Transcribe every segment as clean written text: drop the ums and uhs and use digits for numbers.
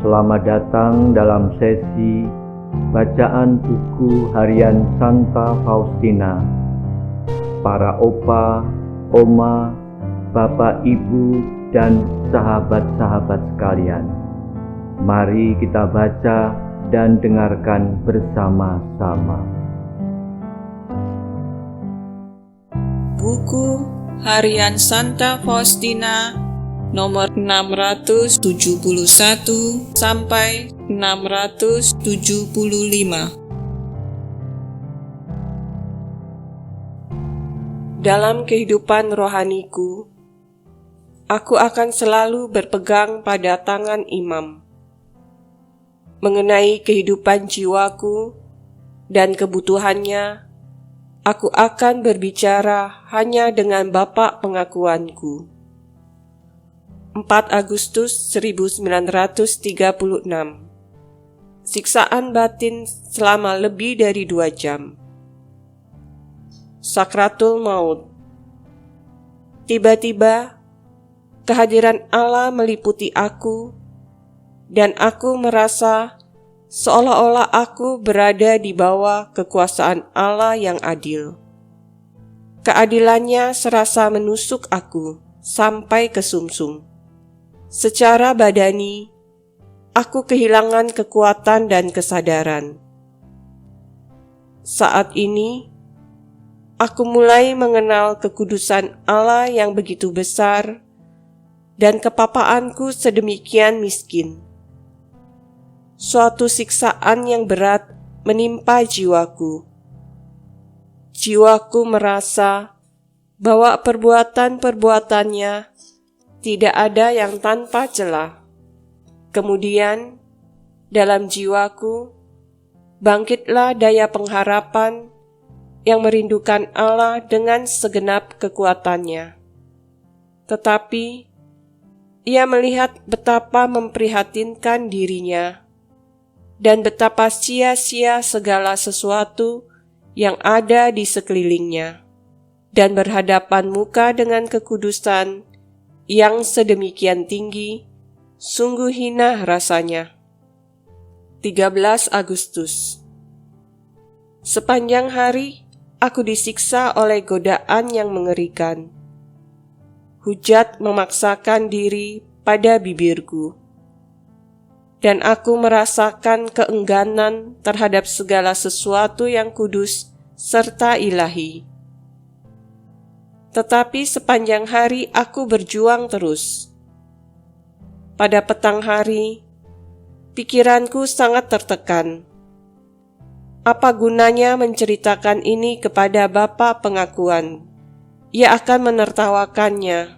Selamat datang dalam sesi bacaan buku harian Santa Faustina. Para opa, oma, bapak, ibu, dan sahabat-sahabat sekalian, mari kita baca dan dengarkan bersama-sama. Buku harian Santa Faustina nomor 671 sampai 675. Dalam kehidupan rohaniku, aku akan selalu berpegang pada tangan imam. Mengenai kehidupan jiwaku dan kebutuhannya, aku akan berbicara hanya dengan Bapak pengakuanku. 4 Agustus 1936. Siksaan batin selama lebih dari 2 jam. Sakratul Maut. Tiba-tiba, kehadiran Allah meliputi aku, dan aku merasa seolah-olah aku berada di bawah kekuasaan Allah yang adil. Keadilannya serasa menusuk aku sampai ke sumsum. Secara badani, aku kehilangan kekuatan dan kesadaran. Saat ini, aku mulai mengenal kekudusan Allah yang begitu besar dan kepapaanku sedemikian miskin. Suatu siksaan yang berat menimpa jiwaku. Jiwaku merasa bahwa perbuatan-perbuatannya tidak ada yang tanpa celah. Kemudian, dalam jiwaku, bangkitlah daya pengharapan yang merindukan Allah dengan segenap kekuatannya. Tetapi, ia melihat betapa memprihatinkan dirinya, dan betapa sia-sia segala sesuatu yang ada di sekelilingnya, dan berhadapan muka dengan kekudusan yang sedemikian tinggi, sungguh hina rasanya. 13 Agustus. Sepanjang hari, aku disiksa oleh godaan yang mengerikan. Hujat memaksakan diri pada bibirku, dan aku merasakan keengganan terhadap segala sesuatu yang kudus serta ilahi. Tetapi sepanjang hari aku berjuang terus. Pada petang hari, pikiranku sangat tertekan. Apa gunanya menceritakan ini kepada Bapak pengakuan? Ia akan menertawakannya.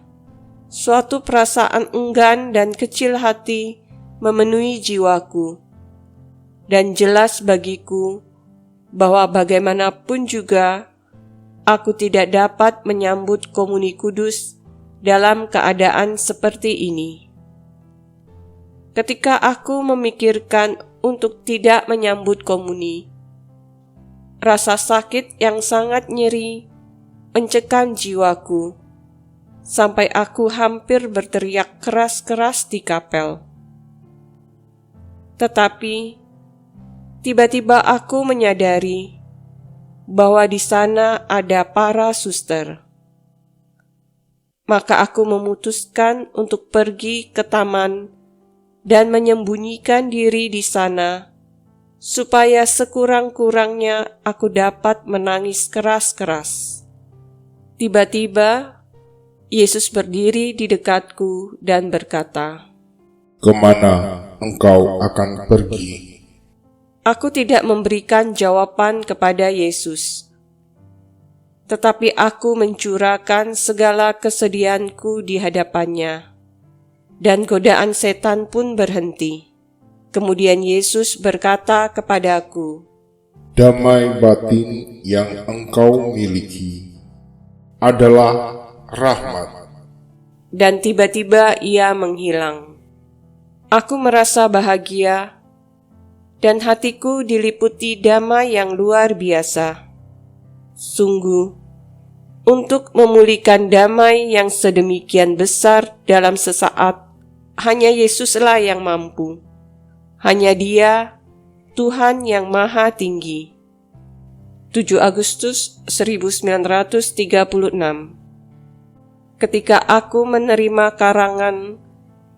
Suatu perasaan enggan dan kecil hati memenuhi jiwaku. Dan jelas bagiku bahwa bagaimanapun juga aku tidak dapat menyambut komuni kudus dalam keadaan seperti ini. Ketika aku memikirkan untuk tidak menyambut komuni, rasa sakit yang sangat nyeri mencekam jiwaku, sampai aku hampir berteriak keras-keras di kapel. Tetapi, tiba-tiba aku menyadari bahwa di sana ada para suster. Maka aku memutuskan untuk pergi ke taman dan menyembunyikan diri di sana, supaya sekurang-kurangnya aku dapat menangis keras-keras. Tiba-tiba, Yesus berdiri di dekatku dan berkata, "Kemana engkau akan pergi?" Aku tidak memberikan jawaban kepada Yesus, tetapi aku mencurahkan segala kesedihanku di hadapannya, dan godaan setan pun berhenti. Kemudian Yesus berkata kepadaku, "Damai batin yang engkau miliki adalah rahmat." Dan tiba-tiba ia menghilang. Aku merasa bahagia, dan hatiku diliputi damai yang luar biasa. Sungguh, untuk memulihkan damai yang sedemikian besar dalam sesaat, hanya Yesuslah yang mampu. Hanya Dia, Tuhan yang Maha Tinggi. 7 Agustus 1936. Ketika aku menerima karangan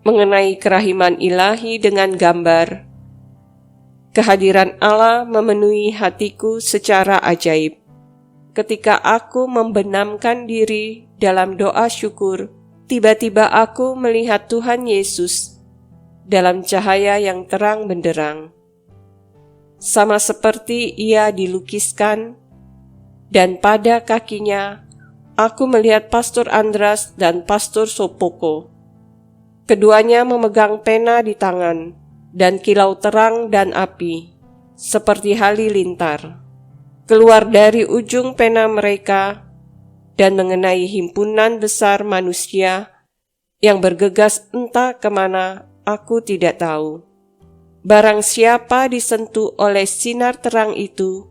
mengenai kerahiman ilahi dengan gambar, kehadiran Allah memenuhi hatiku secara ajaib. Ketika aku membenamkan diri dalam doa syukur, tiba-tiba aku melihat Tuhan Yesus dalam cahaya yang terang benderang. Sama seperti Ia dilukiskan, dan pada kakinya aku melihat Pastor Andras dan Pastor Sopoko. Keduanya memegang pena di tangan, dan kilau terang dan api, seperti halilintar, keluar dari ujung pena mereka dan mengenai himpunan besar manusia yang bergegas entah kemana aku tidak tahu. Barang siapa disentuh oleh sinar terang itu,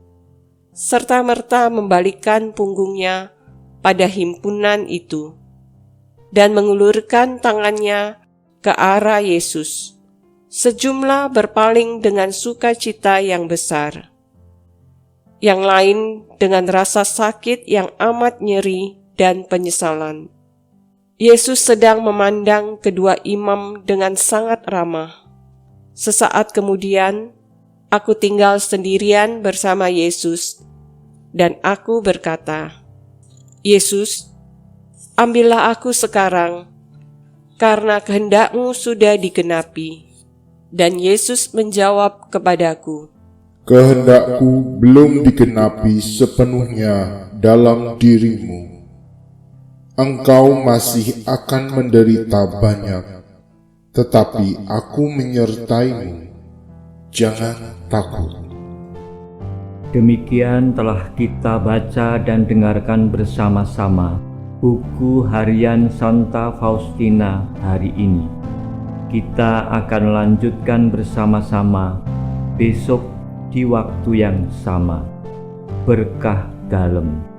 serta-merta membalikkan punggungnya pada himpunan itu, dan mengulurkan tangannya ke arah Yesus. Sejumlah berpaling dengan sukacita yang besar. Yang lain dengan rasa sakit yang amat nyeri dan penyesalan. Yesus sedang memandang kedua imam dengan sangat ramah. Sesaat kemudian, aku tinggal sendirian bersama Yesus, dan aku berkata, "Yesus, ambillah aku sekarang, karena kehendak-Mu sudah digenapi." Dan Yesus menjawab kepadaku, Kehendak-Ku belum digenapi sepenuhnya dalam dirimu. Engkau masih akan menderita banyak, tetapi Aku menyertaimu. Jangan takut. Demikian telah kita baca dan dengarkan bersama-sama buku harian Santa Faustina hari ini. Kita akan lanjutkan bersama-sama besok di waktu yang sama. Berkah dalam.